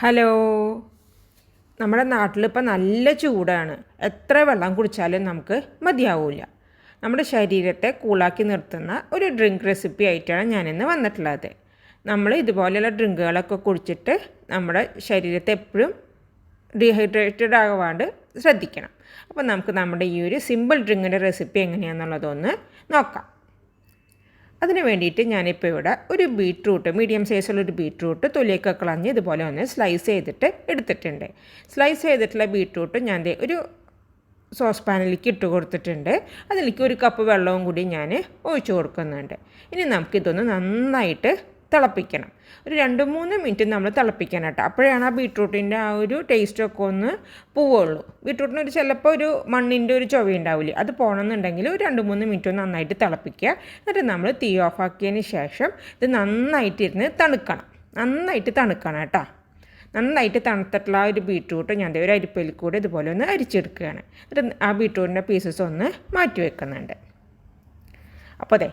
Hello. നമ്മുടെ നാട്ടിലിപ്പോൾ നല്ല ചൂടാണ്. എത്ര വെള്ളം കുടിച്ചാലും നമുക്ക് മതിയാവില്ല. നമ്മുടെ ശരീരത്തെ കൂളാക്കി നിർത്തുന്ന ഒരു ഡ്രിങ്ക് റെസിപ്പി ആയിട്ടാണ് ഞാനിന്ന് വന്നിട്ടുള്ളത്. നമ്മൾ ഇതുപോലെയുള്ള ഡ്രിങ്കുകളൊക്കെ കുടിച്ചിട്ട് നമ്മുടെ ശരീരത്തെ എപ്പോഴും ഡീഹൈഡ്രേറ്റഡ് ആകാണ്ട് ശ്രദ്ധിക്കണം. അപ്പോൾ നമുക്ക് നമ്മുടെ ഈ ഒരു സിമ്പിൾ ഡ്രിങ്കിൻ്റെ റെസിപ്പി എങ്ങനെയാണെന്നുള്ളതൊന്ന് നോക്കാം. അതിന് വേണ്ടിയിട്ട് ഞാനിപ്പോൾ ഇവിടെ ഒരു ബീട്രൂട്ട്, മീഡിയം സൈസുള്ളൊരു ബീട്രൂട്ട് തൊലിയൊക്കെ കളഞ്ഞ് ഇതുപോലെ ഒന്ന് സ്ലൈസ് ചെയ്തിട്ട് എടുത്തിട്ടുണ്ട്. സ്ലൈസ് ചെയ്തിട്ടുള്ള ബീട്രൂട്ട് ഞാൻ ഒരു സോസ് പാനിലേക്ക് ഇട്ട് കൊടുത്തിട്ടുണ്ട്. അതിലേക്ക് 1 കപ്പ് വെള്ളവും കൂടി ഞാൻ ഒഴിച്ചു കൊടുക്കുന്നുണ്ട്. ഇനി നമുക്കിതൊന്ന് നന്നായിട്ട് തിളപ്പിക്കണം. ഒരു 2-3 മിനിറ്റ് നമ്മൾ തിളപ്പിക്കണം കേട്ടോ. അപ്പോഴാണ് ആ ബീട്രൂട്ടിൻ്റെ ആ ഒരു ടേസ്റ്റൊക്കെ ഒന്ന് പോവുള്ളൂ. ബീട്രൂട്ടിന് ചിലപ്പോൾ ഒരു മണ്ണിൻ്റെ ഒരു ചുവ ഉണ്ടാവില്ലേ, അത് പോകണമെന്നുണ്ടെങ്കിൽ ഒരു 2-3 മിനിറ്റ് നന്നായിട്ട് തിളപ്പിക്കുക. എന്നിട്ട് നമ്മൾ തീ ഓഫാക്കിയതിന് ശേഷം ഇത് നന്നായിട്ടിരുന്ന് നന്നായിട്ട് തണുക്കണം കേട്ടോ. നന്നായിട്ട് തണുത്തിട്ടുള്ള ആ ഒരു ബീട്രൂട്ട് ഞാൻ ഒരു അരിപ്പയിൽ കൂടെ ഇതുപോലെ ഒന്ന് അരിച്ചെടുക്കുകയാണ്. എന്നിട്ട് ആ ബീട്രൂട്ടിൻ്റെ പീസസ് ഒന്ന് മാറ്റി വെക്കുന്നുണ്ട്. അപ്പോൾ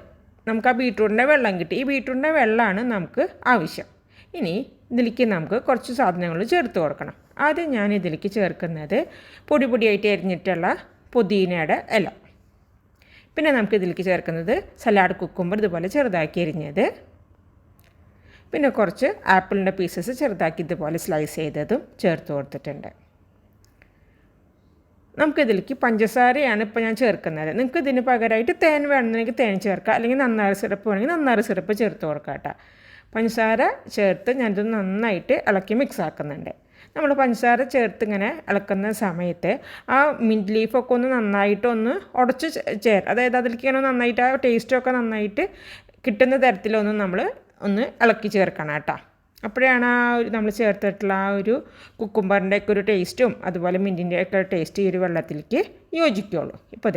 നമുക്ക് ആ ബീട്രൂട്ടിൻ്റെ വെള്ളം കിട്ടി. ഈ ബീട്രൂട്ടിൻ്റെ വെള്ളമാണ് നമുക്ക് ആവശ്യം. ഇനി ഇതിലേക്ക് നമുക്ക് കുറച്ച് സാധനങ്ങൾ ചേർത്ത് കൊടുക്കണം. ആദ്യം ഞാൻ ഇതിലേക്ക് ചേർക്കുന്നത് പൊടിയായിട്ട് അരിഞ്ഞിട്ടുള്ള പുതിനയുടെ ഇല. പിന്നെ നമുക്ക് ഇതിലേക്ക് ചേർക്കുന്നത് സലാഡ് കുക്കുംബർ ഇതുപോലെ ചെറുതാക്കി അരിഞ്ഞത്. പിന്നെ കുറച്ച് ആപ്പിളിൻ്റെ പീസസ് ചെറുതാക്കി ഇതുപോലെ സ്ലൈസ് ചെയ്തതും ചേർത്ത് കൊടുത്തിട്ടുണ്ട്. നമുക്കിതിലേക്ക് പഞ്ചസാരയാണ് ഇപ്പോൾ ഞാൻ ചേർക്കുന്നത്. നിങ്ങൾക്ക് ഇതിന് പകരമായിട്ട് തേൻ വേണമെന്നുണ്ടെങ്കിൽ തേൻ ചേർക്കുക, അല്ലെങ്കിൽ നന്നാറി സിറപ്പ് വേണമെങ്കിൽ നന്നാറി സിറപ്പ് ചേർത്ത് കൊടുക്കുക കേട്ടോ. പഞ്ചസാര ചേർത്ത് ഞാനിത് നന്നായിട്ട് ഇളക്കി മിക്സ് ആക്കുന്നുണ്ട്. നമ്മൾ പഞ്ചസാര ചേർത്ത് ഇങ്ങനെ ഇളക്കുന്ന സമയത്ത് ആ മിൻറ്റ് ലീഫൊക്കെ ഒന്ന് നന്നായിട്ടൊന്ന് ഉടച്ച് അതായത് അതിലേക്ക് ഇങ്ങനെ നന്നായിട്ട് ആ ടേസ്റ്റൊക്കെ നന്നായിട്ട് കിട്ടുന്ന തരത്തിലൊന്നും നമ്മൾ ഒന്ന് ഇളക്കി ചേർക്കണം കേട്ടോ. അപ്പോഴാണ് ആ ഒരു നമ്മൾ ചേർത്തിട്ടുള്ള ആ ഒരു കുക്കുംബറിൻ്റെ ഒക്കെ ഒരു ടേസ്റ്റും അതുപോലെ മിൻറ്റിൻ്റെ ഒക്കെ ടേസ്റ്റ് ഈ ഒരു വെള്ളത്തിലേക്ക് യോജിക്കുള്ളൂ. ഇപ്പോൾ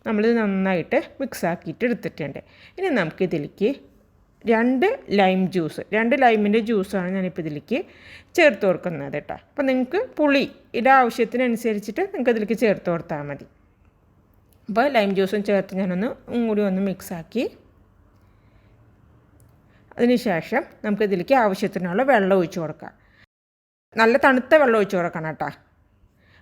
നമ്മളിത് നന്നായിട്ട് മിക്സ് ആക്കിയിട്ട് എടുത്തിട്ടുണ്ട്. ഇനി നമുക്കിതിലേക്ക് 2 ലൈമിൻ്റെ ജ്യൂസാണ് ഞാനിപ്പോൾ ഇതിലേക്ക് ചേർത്ത് കൊടുക്കുന്നത് കേട്ടോ. അപ്പോൾ നിങ്ങൾക്ക് പുളിയുടെ ആവശ്യത്തിനനുസരിച്ചിട്ട് നിങ്ങൾക്ക് ഇതിലേക്ക് ചേർത്ത് കൊടുത്താൽ മതി. അപ്പോൾ ലൈം ജ്യൂസും ചേർത്ത് ഞാനൊന്ന് കൂടി ഒന്ന് മിക്സാക്കി അതിനുശേഷം നമുക്കിതിലേക്ക് ആവശ്യത്തിനുള്ള വെള്ളം ഒഴിച്ച് കൊടുക്കാം. നല്ല തണുത്ത വെള്ളം ഒഴിച്ച് കൊടുക്കണം കേട്ടോ.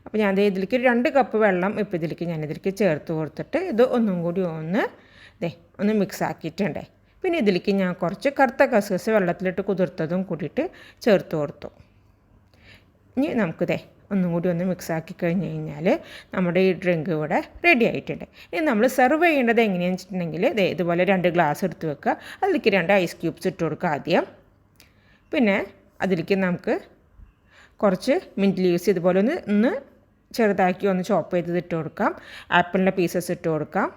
അപ്പോൾ ഞാൻ ഇതിലേക്ക് 2 കപ്പ് വെള്ളം ഇപ്പോൾ ഇതിലേക്ക് ചേർത്ത് കൊടുത്തിട്ട് ഇത് ഒന്നും കൂടി ഒന്ന് മിക്സ് ആക്കിയിട്ടുണ്ട്. പിന്നെ ഇതിലേക്ക് ഞാൻ കുറച്ച് കറുത്ത കസ്കസ് വെള്ളത്തിലിട്ട് കുതിർത്തതും കൂടിയിട്ട് ചേർത്ത് കൊടുത്തു. ഇനി നമുക്ക് ഒന്നും കൂടി ഒന്ന് മിക്സ് ആക്കി കഴിഞ്ഞ് കഴിഞ്ഞാൽ നമ്മുടെ ഈ ഡ്രിങ്ക് ഇവിടെ റെഡി ആയിട്ടുണ്ട്. ഇനി നമ്മൾ സെർവ് ചെയ്യേണ്ടത് എങ്ങനെയാണെന്ന് വെച്ചിട്ടുണ്ടെങ്കിൽ ഇതുപോലെ 2 ഗ്ലാസ് എടുത്ത് വെക്കുക. അതിലേക്ക് 2 ഐസ് ക്യൂബ്സ് ഇട്ട് കൊടുക്കുക ആദ്യം. പിന്നെ അതിലേക്ക് നമുക്ക് കുറച്ച് മിൻറ്റ് ലീവ്സ് ഇതുപോലെ ഒന്ന് ചെറുതാക്കി ഒന്ന് ചോപ്പ് ചെയ്തത് ഇട്ട് കൊടുക്കാം. ആപ്പിളിൻ്റെ പീസസ് ഇട്ട് കൊടുക്കാം.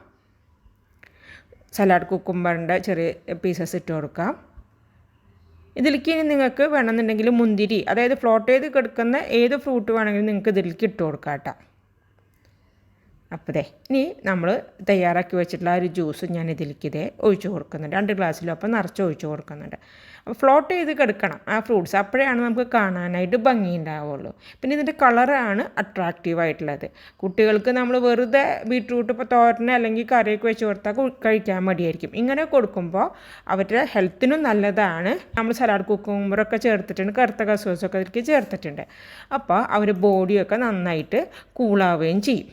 സലാഡ് കുക്കുംബറിൻ്റെ ചെറിയ പീസസ് ഇട്ട് കൊടുക്കാം. ഇതിലേക്ക് ഇനി നിങ്ങൾക്ക് വേണമെന്നുണ്ടെങ്കിൽ മുന്തിരി, അതായത് ഫ്ലോട്ട് ചെയ്ത് കിടക്കുന്ന ഏത് ഫ്രൂട്ട് വേണമെങ്കിലും നിങ്ങൾക്ക് ഇതിലേക്ക് ഇട്ട് കൊടുക്കാം കേട്ടോ. അപ്പോൾ ഇനി നമ്മൾ തയ്യാറാക്കി വെച്ചിട്ടുള്ള ആ ഒരു ജ്യൂസ് ഞാൻ ഇതിലേക്ക് ഒഴിച്ച് കൊടുക്കുന്നുണ്ട്. 2 ഗ്ലാസ്സിലൊപ്പം നിറച്ച് ഒഴിച്ച് കൊടുക്കുന്നുണ്ട്. അപ്പോൾ ഫ്ലോട്ട് ചെയ്ത് കിടക്കണം ആ ഫ്രൂട്ട്സ്, അപ്പോഴാണ് നമുക്ക് കാണാനായിട്ട് ഭംഗി ഉണ്ടാവുള്ളൂ. പിന്നെ ഇതിൻ്റെ കളറാണ് അട്രാക്റ്റീവായിട്ടുള്ളത്. കുട്ടികൾക്ക് നമ്മൾ വെറുതെ ബീട്രൂട്ട് ഇപ്പോൾ തോരന് അല്ലെങ്കിൽ കറിയൊക്കെ വെച്ച് കൊടുത്താൽ കഴിക്കാൻ മടിയായിരിക്കും. ഇങ്ങനെ കൊടുക്കുമ്പോൾ അവരുടെ ഹെൽത്തിനും നല്ലതാണ്. നമ്മൾ സലാഡ് കുക്കുംബറൊക്കെ ചേർത്തിട്ടുണ്ട്, കറുത്ത കസൂസൊക്കെ ഇതിലേക്ക് ചേർത്തിട്ടുണ്ട്. അപ്പോൾ അവർ ബോഡിയൊക്കെ നന്നായിട്ട് കൂളാവുകയും ചെയ്യും.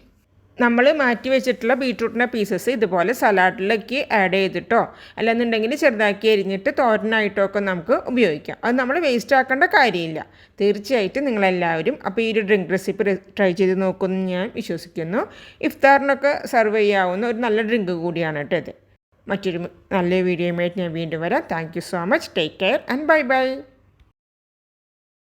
നമ്മൾ മാറ്റി വെച്ചിട്ടുള്ള ബീട്രൂട്ടിൻ്റെ പീസസ് ഇതുപോലെ സലാഡിലേക്ക് ആഡ് ചെയ്തിട്ടോ അല്ലെന്നുണ്ടെങ്കിൽ ചെറുതാക്കി അരിഞ്ഞിട്ട് തോരനായിട്ടോ ഒക്കെ നമുക്ക് ഉപയോഗിക്കാം. അത് നമ്മൾ വേസ്റ്റ് ആക്കേണ്ട കാര്യമില്ല. തീർച്ചയായിട്ടും നിങ്ങളെല്ലാവരും അപ്പോൾ ഈ ഒരു ഡ്രിങ്ക് റെസിപ്പി ട്രൈ ചെയ്ത് നോക്കുമെന്ന് ഞാൻ വിശ്വസിക്കുന്നു. ഇഫ്താറിനൊക്കെ സെർവ് ചെയ്യാവുന്ന ഒരു നല്ല ഡ്രിങ്ക് കൂടിയാണ് കേട്ടോ ഇത്. മറ്റൊരു നല്ല വീഡിയോയുമായിട്ട് ഞാൻ വീണ്ടും വരാം. Thank you so much. Take care and bye bye.